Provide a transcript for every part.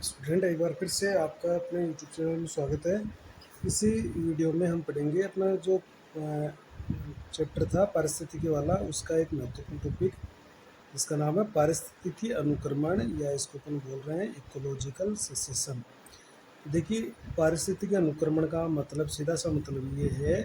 Student, एक बार फिर से आपका अपने यूट्यूब चैनल में स्वागत है। इसी वीडियो में हम पढ़ेंगे अपना जो चैप्टर था पारिस्थितिकी वाला, उसका एक महत्वपूर्ण टॉपिक जिसका नाम है पारिस्थितिकी अनुक्रमण, या इसको अपन बोल रहे हैं इकोलॉजिकल सक्सेशन। देखिए, पारिस्थितिकी अनुक्रमण का मतलब, सीधा सा मतलब ये है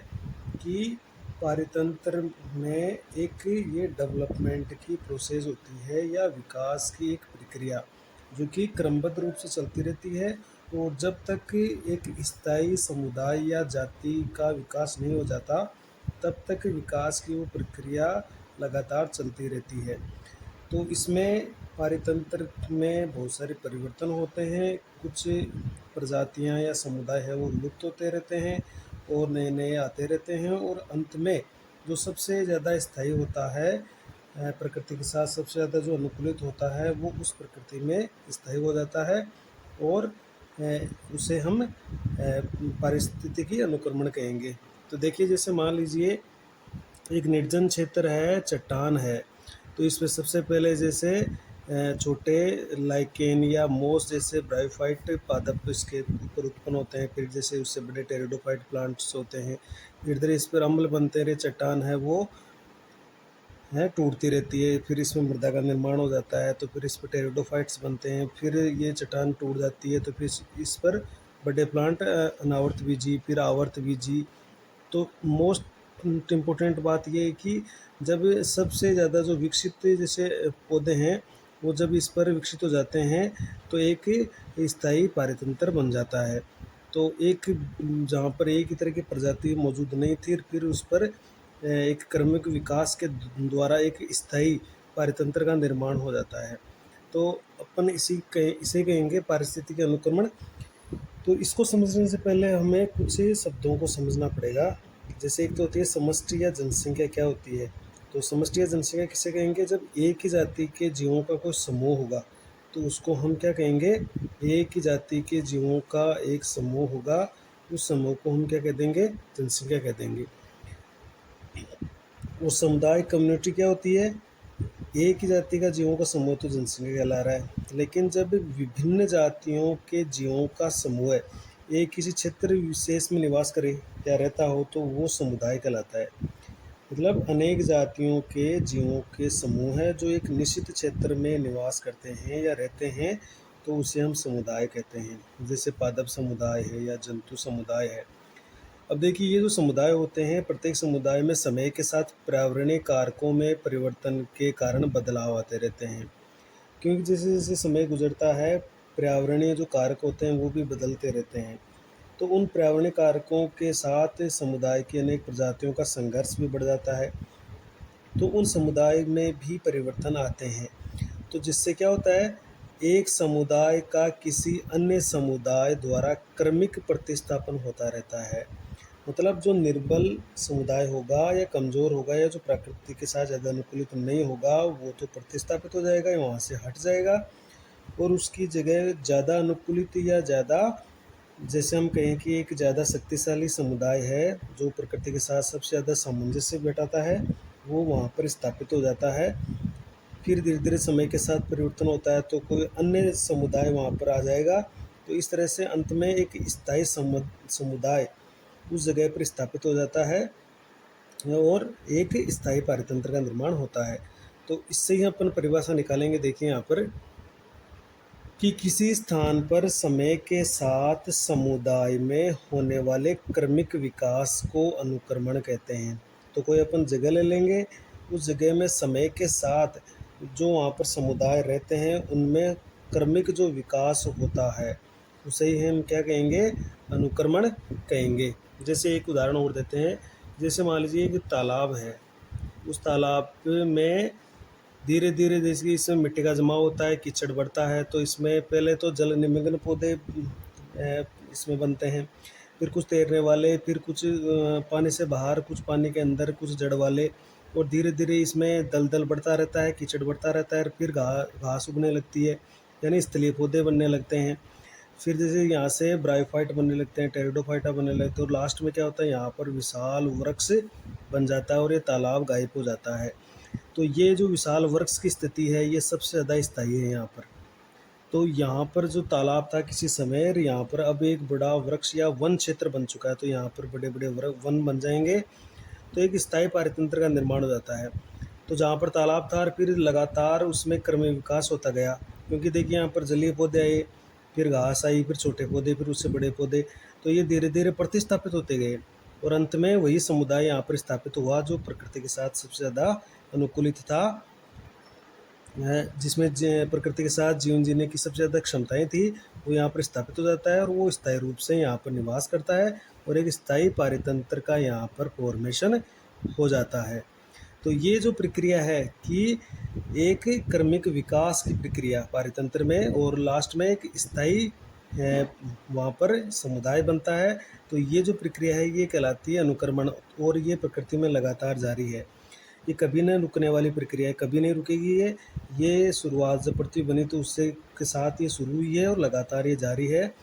कि पारितंत्र में एक ये डेवलपमेंट की प्रोसेस होती है या विकास की एक प्रक्रिया जो कि क्रमबद्ध रूप से चलती रहती है, और जब तक एक स्थायी समुदाय या जाति का विकास नहीं हो जाता तब तक विकास की वो प्रक्रिया लगातार चलती रहती है। तो इसमें पारितंत्र में बहुत सारे परिवर्तन होते हैं, कुछ प्रजातियां या समुदाय है वो लुप्त होते रहते हैं और नए नए आते रहते हैं, और अंत में जो सबसे ज़्यादा स्थायी होता है, प्रकृति के साथ सबसे ज़्यादा जो अनुकूलित होता है, वो उस प्रकृति में स्थायी हो जाता है, और उसे हम पारिस्थितिकी अनुक्रमण कहेंगे। तो देखिए, जैसे मान लीजिए एक निर्जन क्षेत्र है, चट्टान है, तो इसमें सबसे पहले जैसे छोटे लाइकेन या मोस जैसे ब्रायोफाइट पादप इसके ऊपर उत्पन्न होते हैं, फिर जैसे उससे बड़े टेरिडोफाइट प्लांट्स होते हैं, धीरे धीरे इस पर अम्ल बनते रहे, चट्टान है वो है टूटती रहती है, फिर इसमें मृदा का निर्माण हो जाता है, तो फिर इस पर टेरिडोफाइट्स बनते हैं, फिर ये चट्टान टूट जाती है, तो फिर इस पर बड़े प्लांट अनावर्त बीजी, फिर आवर्त बीजी। तो मोस्ट इम्पोर्टेंट बात ये है कि जब सबसे ज़्यादा जो विकसित जैसे पौधे हैं वो जब इस पर विकसित हो जाते हैं तो एक स्थायी पारितंत्र बन जाता है। तो एक जहाँ पर एक ही तरह की प्रजाति मौजूद नहीं थी, फिर उस पर एक क्रमिक विकास के द्वारा एक स्थायी पारितंत्र का निर्माण हो जाता है। तो अपन इसे कहेंगे पारिस्थितिकी अनुक्रमण। तो इसको समझने से पहले हमें कुछ शब्दों को समझना पड़ेगा। जैसे एक तो होती है समष्टि या जनसंख्या। क्या होती है? तो समष्टि या जनसंख्या किसे कहेंगे? जब एक ही जाति के जीवों का कोई समूह होगा तो उसको हम क्या कहेंगे? एक ही जाति के जीवों का एक समूह होगा, उस समूह को हम क्या कह देंगे? जनसंख्या कह देंगे। वो समुदाय कम्युनिटी क्या होती है? एक ही जाति का जीवों का समूह तो जनसंख्या कहला रहा है, लेकिन जब विभिन्न जातियों के जीवों का समूह है एक किसी क्षेत्र विशेष में निवास करे या रहता हो तो वो समुदाय कहलाता है। मतलब अनेक जातियों के जीवों के समूह है जो एक निश्चित क्षेत्र में निवास करते हैं या रहते हैं, तो उसे हम समुदाय कहते हैं। जैसे पादप समुदाय है या जंतु समुदाय है। अब देखिए, ये जो समुदाय होते हैं, प्रत्येक समुदाय में समय के साथ पर्यावरणीय कारकों में परिवर्तन के कारण बदलाव आते रहते हैं, क्योंकि जैसे जैसे समय गुजरता है पर्यावरणीय जो कारक होते हैं वो भी बदलते रहते हैं। तो उन पर्यावरणीय कारकों के साथ समुदाय की अनेक प्रजातियों का संघर्ष भी बढ़ जाता है, तो उन समुदाय में भी परिवर्तन आते हैं। तो जिससे क्या होता है, एक समुदाय का किसी अन्य समुदाय द्वारा क्रमिक प्रतिस्थापन होता रहता है। मतलब जो निर्बल समुदाय होगा या कमज़ोर होगा या जो प्रकृति के साथ ज़्यादा अनुकूलित नहीं होगा वो तो प्रतिस्थापित हो जाएगा या वहाँ से हट जाएगा, और उसकी जगह ज़्यादा अनुकूलित या ज़्यादा, जैसे हम कहें कि एक ज़्यादा शक्तिशाली समुदाय है जो प्रकृति के साथ सबसे ज़्यादा सामंजस्य बैठाता है, वो वहाँ पर स्थापित हो जाता है। फिर धीरे धीरे समय के साथ परिवर्तन होता है तो कोई अन्य समुदाय वहाँ पर आ जाएगा। तो इस तरह से अंत में एक स्थायी समुदाय उस जगह पर स्थापित हो जाता है और एक स्थायी पारितंत्र का निर्माण होता है। तो इससे ही अपन परिभाषा निकालेंगे। देखिए यहाँ पर कि किसी स्थान पर समय के साथ समुदाय में होने वाले क्रमिक विकास को अनुक्रमण कहते हैं। तो कोई अपन जगह ले लेंगे, उस जगह में समय के साथ जो वहाँ पर समुदाय रहते हैं उनमें क्रमिक जो विकास होता है उसे ही हम क्या कहेंगे? अनुक्रमण कहेंगे। जैसे एक उदाहरण और देते हैं। जैसे मान लीजिए एक तालाब है, उस तालाब में धीरे धीरे जैसे कि इसमें मिट्टी का जमाव होता है, कीचड़ बढ़ता है, तो इसमें पहले तो जल निमग्न पौधे इसमें बनते हैं, फिर कुछ तैरने वाले, फिर कुछ पानी से बाहर, कुछ पानी के अंदर, कुछ जड़ वाले, और धीरे धीरे इसमें दलदल बढ़ता रहता है, कीचड़ बढ़ता रहता है, और फिर घास उगने लगती है, यानी स्थलीय पौधे बनने लगते हैं। फिर जैसे यहाँ से ब्रायोफाइट बनने लगते हैं, टेरिडोफाइटा बनने लगते हैं, और लास्ट में क्या होता है, यहाँ पर विशाल वृक्ष बन जाता है और ये तालाब गायब हो जाता है। तो ये जो विशाल वृक्ष की स्थिति है ये सबसे ज़्यादा स्थायी है यहाँ पर। तो यहाँ पर जो तालाब था किसी समय, यहाँ पर अब एक बड़ा वृक्ष या वन क्षेत्र बन चुका है, तो यहाँ पर बड़े बड़े वन बन जाएंगे, तो एक स्थायी पारितंत्र का निर्माण हो जाता है। तो जहाँ पर तालाब था, फिर लगातार उसमें क्रम विकास होता गया, क्योंकि देखिए यहाँ पर जलीय पौधे आए, फिर घास आई, फिर छोटे पौधे, फिर उससे बड़े पौधे, तो ये धीरे धीरे प्रतिस्थापित होते गए, और अंत में वही समुदाय यहाँ पर स्थापित हुआ जो प्रकृति के साथ सबसे ज़्यादा अनुकूलित था, जिसमें प्रकृति के साथ जीवन जीने की सबसे ज़्यादा क्षमताएं थी, वो यहाँ पर स्थापित हो जाता है, और वो स्थायी रूप से यहाँ पर निवास करता है, और एक स्थायी पारितंत्र का यहाँ पर फॉर्मेशन हो जाता है। तो ये जो प्रक्रिया है कि एक क्रमिक विकास की प्रक्रिया पारितंत्र में, और लास्ट में एक स्थायी वहाँ पर समुदाय बनता है, तो ये जो प्रक्रिया है ये कहलाती है अनुक्रमण, और ये प्रकृति में लगातार जारी है, ये कभी न रुकने वाली प्रक्रिया है, कभी नहीं रुकेगी। ये शुरुआत जब पृथ्वी बनी तो उससे के साथ ये शुरू हुई है, और लगातार ये जारी है,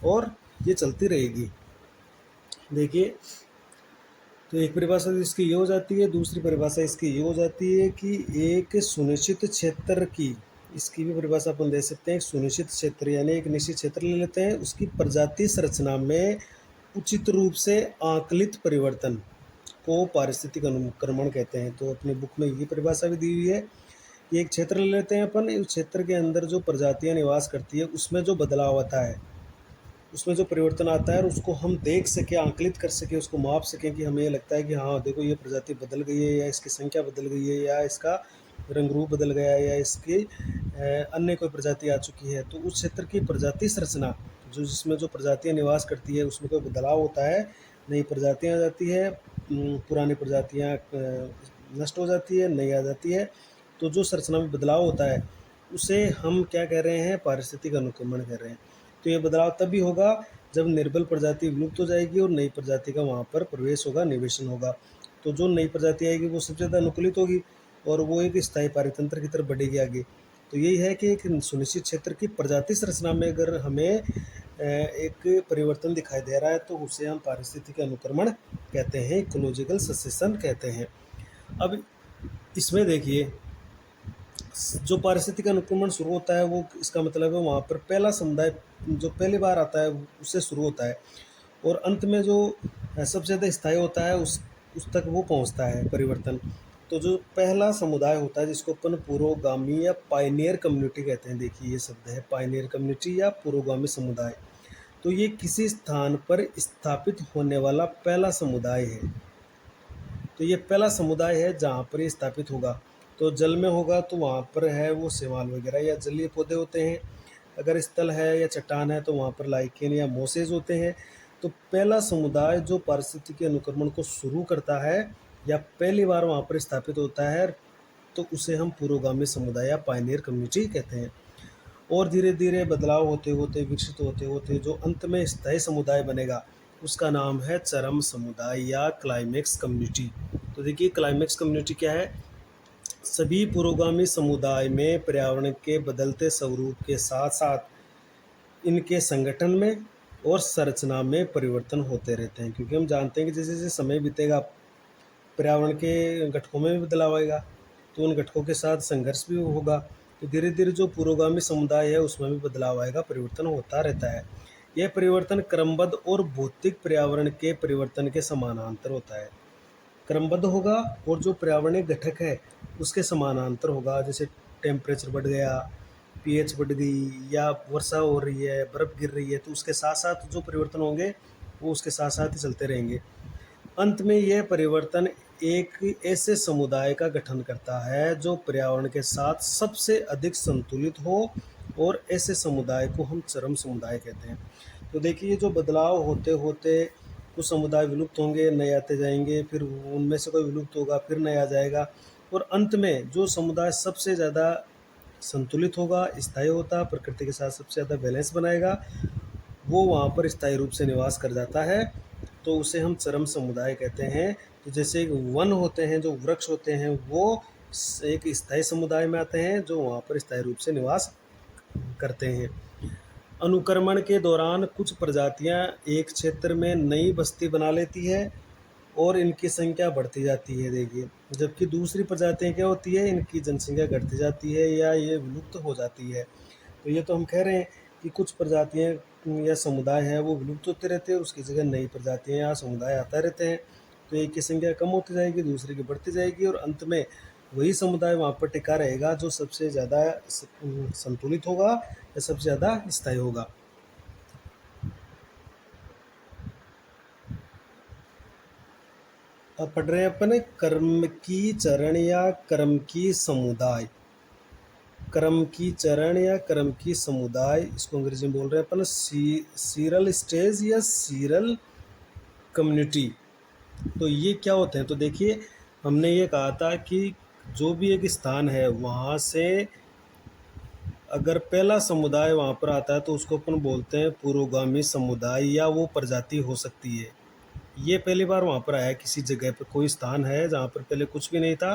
और ये चलती रहेगी। देखिए, तो एक परिभाषा इसकी ये हो जाती है, दूसरी परिभाषा इसकी ये हो जाती है कि एक सुनिश्चित क्षेत्र की, इसकी भी परिभाषा अपन दे सकते हैं। एक सुनिश्चित क्षेत्र यानी एक निश्चित क्षेत्र ले लेते हैं, उसकी प्रजाति संरचना में उचित रूप से आकलित परिवर्तन को पारिस्थितिक अनुक्रमण कहते हैं। तो अपनी बुक में ये परिभाषा भी दी हुई है। ये एक क्षेत्र ले लेते हैं अपन, उस क्षेत्र के अंदर जो प्रजातियां निवास करती है उसमें जो बदलाव आता है, उसमें जो परिवर्तन आता है, और उसको हम देख सकें, आंकलित कर सकें, उसको माप सकें कि हमें ये लगता है कि हाँ देखो ये प्रजाति बदल गई है, या इसकी संख्या बदल गई है, या इसका रंग रूप बदल गया है, या इसकी अन्य कोई प्रजाति आ चुकी है। तो उस क्षेत्र की प्रजाति संरचना जो जिसमें जो प्रजातियां निवास करती है उसमें कोई बदलाव होता है, नई प्रजातियां आ जाती है, पुरानी प्रजातियां नष्ट हो जाती है, नई आ जाती है। तो जो संरचना में बदलाव होता है उसे हम क्या कह रहे हैं, पारिस्थितिक अनुक्रमण कह रहे हैं। तो ये बदलाव तभी होगा जब निर्बल प्रजाति विलुप्त हो जाएगी और नई प्रजाति का वहाँ पर प्रवेश होगा, निवेशन होगा। तो जो नई प्रजाति आएगी वो सबसे ज़्यादा अनुकूलित होगी, और वो एक स्थायी पारितंत्र की तरफ बढ़ेगी आगे। तो यही है कि एक सुनिश्चित क्षेत्र की प्रजाति संरचना में अगर हमें एक परिवर्तन दिखाई दे रहा है तो उसे हम पारिस्थितिक अनुक्रमण कहते हैं, इकोलॉजिकल सक्सेशन कहते हैं। अब इसमें देखिए, जो पारिस्थितिक अनुक्रमण शुरू होता है वो इसका मतलब है वहाँ पर पहला समुदाय जो पहली बार आता है उससे शुरू होता है, और अंत में जो सबसे ज़्यादा स्थायी होता है उस तक वो पहुँचता है परिवर्तन। तो जो पहला समुदाय होता है जिसको अपन पुरोगामी या पायनियर कम्युनिटी कहते हैं, देखिए ये शब्द है पायनियर कम्युनिटी या पुरोगामी समुदाय। तो ये किसी स्थान पर स्थापित होने वाला पहला समुदाय है। तो ये पहला समुदाय है जहाँ पर ये स्थापित होगा। तो जल में होगा तो वहाँ पर है वो शैवाल वगैरह या जलीय पौधे होते हैं, अगर स्थल है या चट्टान है तो वहाँ पर लाइकेन या मोसेज होते हैं। तो पहला समुदाय जो पारिस्थितिकी अनुक्रमण को शुरू करता है या पहली बार वहाँ पर स्थापित होता है, तो उसे हम पुरोगामी समुदाय या पायनियर कम्युनिटी कहते हैं। और धीरे धीरे बदलाव होते होते, विकसित होते होते जो अंत में स्थायी समुदाय बनेगा उसका नाम है चरम समुदाय या क्लाइमेक्स कम्युनिटी। तो देखिए, क्लाइमेक्स कम्युनिटी क्या है, सभी पुरोगामी समुदाय में पर्यावरण के बदलते स्वरूप के साथ साथ इनके संगठन में और संरचना में परिवर्तन होते रहते हैं, क्योंकि हम जानते हैं कि जैसे जैसे समय बीतेगा पर्यावरण के घटकों में भी बदलाव आएगा, तो उन घटकों के साथ संघर्ष भी होगा। तो धीरे धीरे जो पुरोगामी समुदाय है उसमें भी बदलाव आएगा, परिवर्तन होता रहता है। यह परिवर्तन क्रमबद्ध और भौतिक पर्यावरण के परिवर्तन के समानांतर होता है। क्रमबद्ध होगा और जो पर्यावरणीय घटक है उसके समानांतर होगा, जैसे टेम्परेचर बढ़ गया, पीएच बढ़ गई, या वर्षा हो रही है, बर्फ़ गिर रही है, तो उसके साथ साथ जो परिवर्तन होंगे वो उसके साथ साथ ही चलते रहेंगे। अंत में यह परिवर्तन एक ऐसे समुदाय का गठन करता है जो पर्यावरण के साथ सबसे अधिक संतुलित हो, और ऐसे समुदाय को हम चरम समुदाय कहते हैं। तो देखिए, जो बदलाव होते होते कुछ समुदाय विलुप्त होंगे, नए आते जाएंगे, फिर उनमें से कोई विलुप्त होगा, फिर नया आ जाएगा, और अंत में जो समुदाय सबसे ज़्यादा संतुलित होगा, स्थायी होता, प्रकृति के साथ सबसे ज़्यादा बैलेंस बनाएगा, वो वहाँ पर स्थायी रूप से निवास कर जाता है, तो उसे हम चरम समुदाय कहते हैं। तो जैसे एक वन होते हैं, जो वृक्ष होते हैं, वो एक स्थायी समुदाय में आते हैं जो वहाँ पर स्थायी रूप से निवास करते हैं। अनुक्रमण के दौरान कुछ प्रजातियां एक क्षेत्र में नई बस्ती बना लेती है और इनकी संख्या बढ़ती जाती है, देखिए, जबकि दूसरी प्रजातियां क्या होती है, इनकी जनसंख्या घटती जाती है या ये विलुप्त हो जाती है। तो ये तो हम कह रहे हैं कि कुछ प्रजातियाँ या समुदाय हैं वो विलुप्त होते रहते हैं, उसकी जगह नई प्रजातियाँ या समुदाय आता रहते हैं। तो एक की संख्या कम होती जाएगी, दूसरे की बढ़ती जाएगी और अंत में वही समुदाय वहाँ पर टिका रहेगा जो सबसे ज़्यादा संतुलित होगा या सबसे ज़्यादा स्थायी होगा। अब पढ़ रहे हैं अपन कर्म की चरण या कर्म की समुदाय। कर्म की चरण या कर्म की समुदाय, इसको अंग्रेजी में बोल रहे हैं अपन सीरल स्टेज या सीरल कम्युनिटी। तो ये क्या होते हैं? तो देखिए, हमने ये कहा था कि जो भी एक स्थान है वहाँ से अगर पहला समुदाय वहाँ पर आता है तो उसको अपन बोलते हैं पुरोगामी समुदाय या वो प्रजाति हो सकती है। ये पहली बार वहाँ पर आया है, किसी जगह पर कोई स्थान है जहाँ पर पहले कुछ भी नहीं था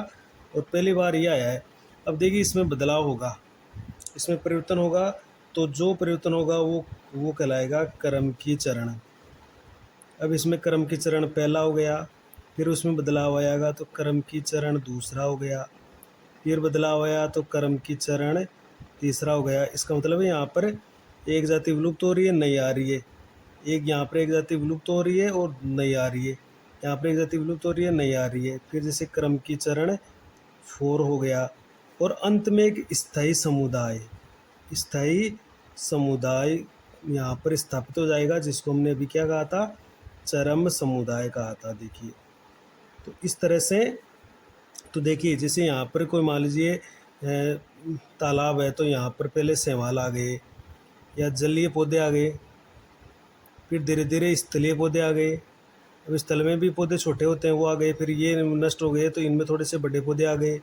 और पहली बार ये आया है। अब देखिए, इसमें बदलाव होगा, इसमें परिवर्तन होगा, तो जो परिवर्तन होगा वो कहलाएगा कर्म की चरण। अब इसमें कर्म की चरण पहला हो गया, फिर उसमें बदलाव आएगा तो कर्म की चरण दूसरा हो गया, फिर बदलाव आया तो कर्म की चरण तीसरा हो गया। इसका मतलब है यहाँ पर एक जाति विलुप्त हो रही है, नई आ रही है। एक यहाँ पर एक जाति विलुप्त हो रही है और नई आ रही है, यहाँ पर एक जाति विलुप्त हो रही है, नई आ रही है। फिर जैसे कर्म की चरण 4 हो गया और अंत में एक स्थायी समुदाय यहाँ पर स्थापित हो जाएगा, जिसको हमने अभी क्या कहा था? चरम समुदाय कहा था। देखिए, तो इस तरह से, तो देखिए जैसे यहाँ पर कोई मान लीजिए तालाब है, तो यहाँ पर पहले शैवाल आ गए या जलीय पौधे आ गए, फिर धीरे धीरे स्थलीय पौधे आ गए। अब स्थल में भी पौधे छोटे होते हैं वो आ गए, फिर ये नष्ट हो गए तो इनमें थोड़े से बड़े पौधे आ गए,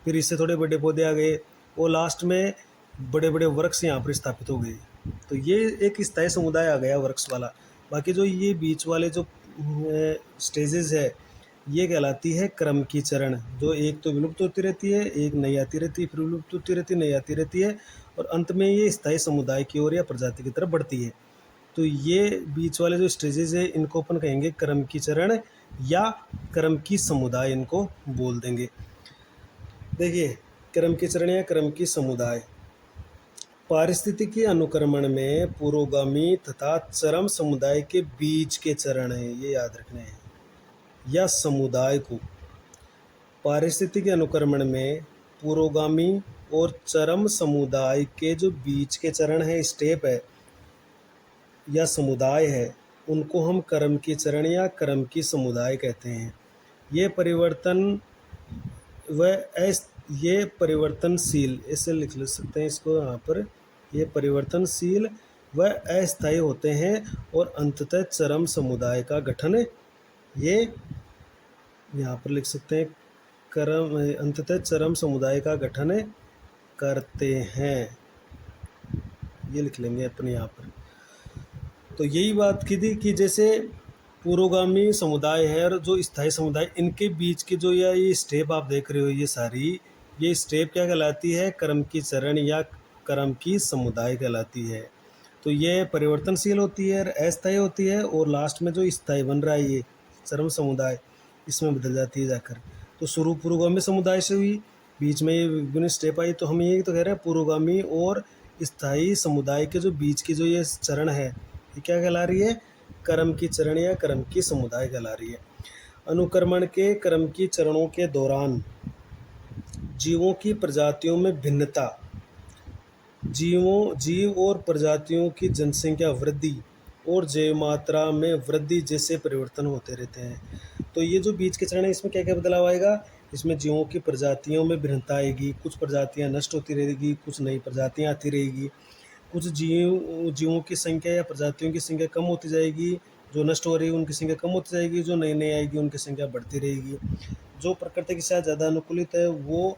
फिर इससे थोड़े बड़े पौधे आ गए और लास्ट में बड़े बड़े वृक्ष यहाँ पर स्थापित हो गए। तो ये एक स्थायी समुदाय आ गया वृक्ष वाला। बाकी जो ये बीच वाले जो स्टेजेस है ये कहलाती है क्रम की चरण, जो एक तो विलुप्त होती रहती है, एक नई आती रहती है, फिर विलुप्त होती रहती है, नई आती रहती है और अंत में ये स्थायी समुदाय की ओर या प्रजाति की तरफ बढ़ती है। तो ये बीच वाले जो स्टेजेस है इनको अपन कहेंगे क्रम की चरण या क्रम की समुदाय, इनको बोल देंगे। देखिए, क्रम की चरण या क्रम की समुदाय, पारिस्थितिकी अनुक्रमण में पुरोगामी तथा चरम समुदाय के बीच के चरण हैं, ये याद रखने हैं। या समुदाय को पारिस्थितिकी अनुक्रमण में पुरोगामी और चरम समुदाय के जो बीच के चरण हैं, स्टेप है या समुदाय है, उनको हम कर्म की चरण या कर्म की समुदाय कहते हैं। ये परिवर्तनशील, ऐसे लिख सकते हैं इसको यहाँ पर, ये परिवर्तनशील व अस्थायी होते हैं और अंततः चरम समुदाय का गठन, ये यहाँ पर लिख सकते हैं अंततः चरम समुदाय का गठन करते हैं, ये लिख लेंगे अपन यहाँ पर। तो यही बात की थी कि जैसे पुरोगामी समुदाय है और जो स्थायी समुदाय, इनके बीच के जो ये स्टेप आप देख रहे हो, ये स्टेप क्या कहलाती है? कर्म की चरण या कर्म की समुदाय कहलाती है। तो ये परिवर्तनशील होती है, अस्थायी होती है और लास्ट में जो स्थायी बन रहा है ये चरम समुदाय, इसमें बदल जाती है जाकर। तो शुरू पुरोगामी समुदाय से हुई, बीच में ये विभिन्न स्टेप आई, तो हम ये तो कह रहे हैं पुरोगामी और स्थायी समुदाय के जो बीच की जो ये चरण है, ये क्या कहला रही है? कर्म की चरण या कर्म की समुदाय कहला रही है। अनुक्रमण के कर्म की चरणों के दौरान जीवों की प्रजातियों में भिन्नता, जीव और प्रजातियों की जनसंख्या वृद्धि और जैव मात्रा में वृद्धि जैसे परिवर्तन होते रहते हैं। तो ये जो बीच के चरण है, इसमें क्या क्या बदलाव आएगा? इसमें जीवों की प्रजातियों में भिन्नता आएगी, कुछ प्रजातियां नष्ट होती रहेगी, कुछ नई प्रजातियां आती रहेगी, कुछ जीवों की संख्या या प्रजातियों की संख्या कम होती जाएगी, जो नष्ट हो रही है उनकी संख्या कम होती जाएगी, जो नई नई आएगी उनकी संख्या बढ़ती रहेगी। जो प्रकृति के साथ ज़्यादा अनुकूलित है वो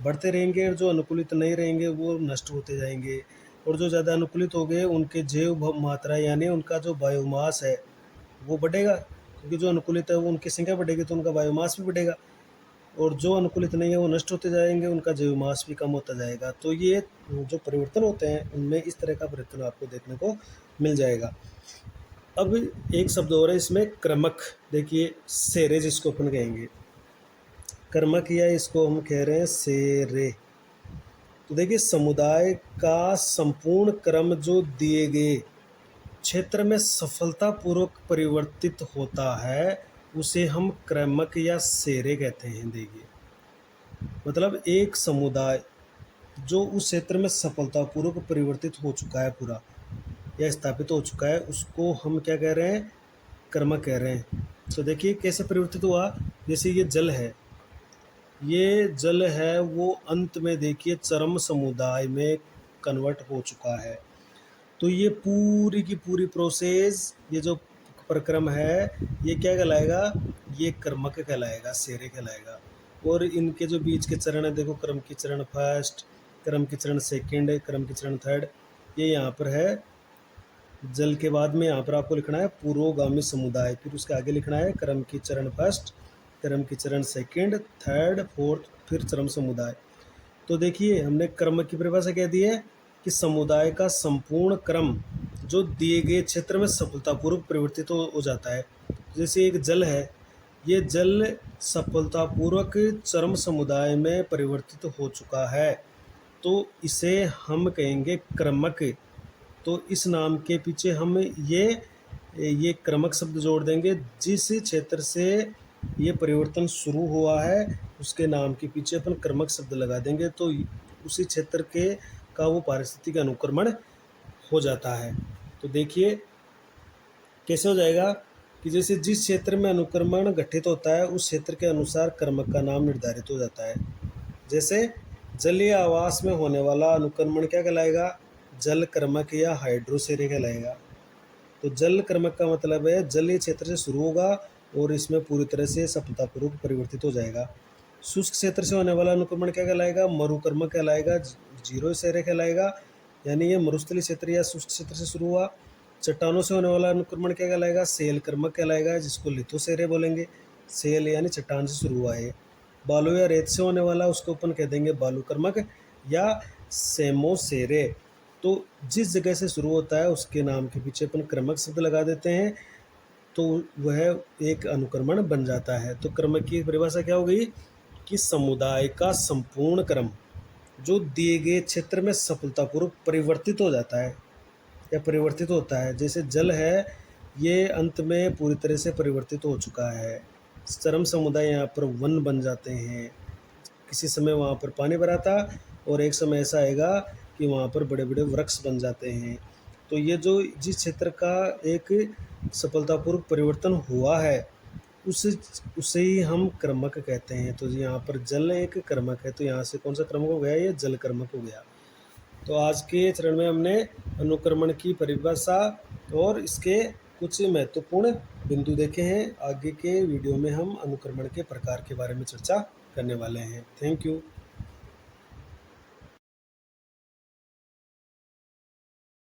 बढ़ते रहेंगे और जो अनुकूलित नहीं रहेंगे वो नष्ट होते जाएंगे। और जो ज़्यादा अनुकूलित हो गए उनके जैव मात्रा यानी उनका जो बायोमास है वो बढ़ेगा, क्योंकि जो अनुकूलित है वो उनकी संख्या बढ़ेगी तो उनका बायोमास भी बढ़ेगा, और जो अनुकूलित नहीं है वो नष्ट होते जाएंगे, उनका जैव मास भी कम होता जाएगा। तो ये जो परिवर्तन होते हैं उनमें इस तरह का परिवर्तन आपको देखने को मिल जाएगा। अब एक शब्द और है इसमें, क्रमक। देखिए, सेरे जिसको अपन कहेंगे, कर्मक या इसको हम कह रहे हैं सेरे। तो देखिए समुदाय का संपूर्ण क्रम जो दिए गए क्षेत्र में सफलतापूर्वक परिवर्तित होता है, उसे हम क्रमक या सेरे कहते हैं। देखिए मतलब एक समुदाय जो उस क्षेत्र में सफलतापूर्वक परिवर्तित हो चुका है पूरा या स्थापित हो चुका है, उसको हम क्या कह रहे हैं, कर्मक कह रहे हैं। तो देखिए कैसे परिवर्तित हुआ, जैसे ये जल है वो अंत में देखिए चरम समुदाय में कन्वर्ट हो चुका है। तो ये पूरी की पूरी प्रोसेस, ये जो प्रक्रम है, ये क्या कहलाएगा, ये कर्मक कहलाएगा, सेरे कहलाएगा। और इनके जो बीच के चरण है, देखो क्रम की चरण फर्स्ट, क्रम की चरण सेकंड, क्रम की चरण थर्ड, ये यहाँ पर है। जल के बाद में यहाँ पर आपको लिखना है पुरोगामी समुदाय, फिर उसके आगे लिखना है क्रम की चरण फर्स्ट, क्रम की चरण सेकंड, थर्ड, फोर्थ, फिर चरम समुदाय। तो देखिए हमने क्रम की परिभाषा कह दी है कि समुदाय का संपूर्ण क्रम जो दिए गए क्षेत्र में सफलतापूर्वक परिवर्तित हो जाता है। जैसे एक जल है, ये जल सफलतापूर्वक चरम समुदाय में परिवर्तित हो चुका है, तो इसे हम कहेंगे क्रमक। तो इस नाम के पीछे हम ये क्रमक शब्द जोड़ देंगे। जिस क्षेत्र से ये परिवर्तन शुरू हुआ है उसके नाम के पीछे अपन क्रमक शब्द लगा देंगे, तो उसी क्षेत्र के का वो पारिस्थितिक अनुक्रमण हो जाता है। तो देखिए कैसे हो जाएगा कि जैसे जिस क्षेत्र में अनुक्रमण घटित होता है उस क्षेत्र के अनुसार क्रमक का नाम निर्धारित हो जाता है। जैसे जलीय आवास में होने वाला अनुक्रमण क्या कहलाएगा, जल क्रमक या हाइड्रोसेरे कहलाएगा। तो जल क्रमक का मतलब है जलीय क्षेत्र से शुरू होगा और इसमें पूरी तरह से सफलतापूर्वक परिवर्तित हो जाएगा। शुष्क क्षेत्र से होने वाला अनुक्रमण क्या कहलाएगा, मरुकर्मक कहलाएगा, जीरो सेरे कहलाएगा, यानी ये मरुस्थलीय क्षेत्र या शुष्क क्षेत्र से शुरू हुआ। चट्टानों से होने वाला अनुक्रमण क्या कहलाएगा, सेल कर्मक कहलाएगा, जिसको लिथोसेरे बोलेंगे। सेल यानी चट्टान से शुरू हुआ है। बालू या रेत से होने वाला उसको अपन कह देंगे बालू कर्मक या सेमोसेरे। तो जिस जगह से शुरू होता है उसके नाम के पीछे अपन क्रमक शब्द लगा देते हैं, तो वह एक अनुक्रमण बन जाता है। तो क्रमक की परिभाषा क्या हो गई कि समुदाय का संपूर्ण क्रम जो दिए गए क्षेत्र में सफलतापूर्वक परिवर्तित हो जाता है या परिवर्तित होता है। जैसे जल है, ये अंत में पूरी तरह से परिवर्तित हो चुका है। चरम समुदाय यहाँ पर वन बन जाते हैं। किसी समय वहाँ पर पानी भरा था और एक समय ऐसा आएगा कि वहाँ पर बड़े बड़े वृक्ष बन जाते हैं। तो ये जो जिस क्षेत्र का एक सफलतापूर्वक परिवर्तन हुआ है उसे ही हम क्रमक कहते हैं। तो यहाँ पर जल एक क्रमक है, तो यहाँ से कौन सा क्रमक हो गया, ये जल क्रमक हो गया। तो आज के चरण में हमने अनुक्रमण की परिभाषा और इसके कुछ महत्वपूर्ण बिंदु देखे हैं। आगे के वीडियो में हम अनुक्रमण के प्रकार के बारे में चर्चा करने वाले हैं। Thank you.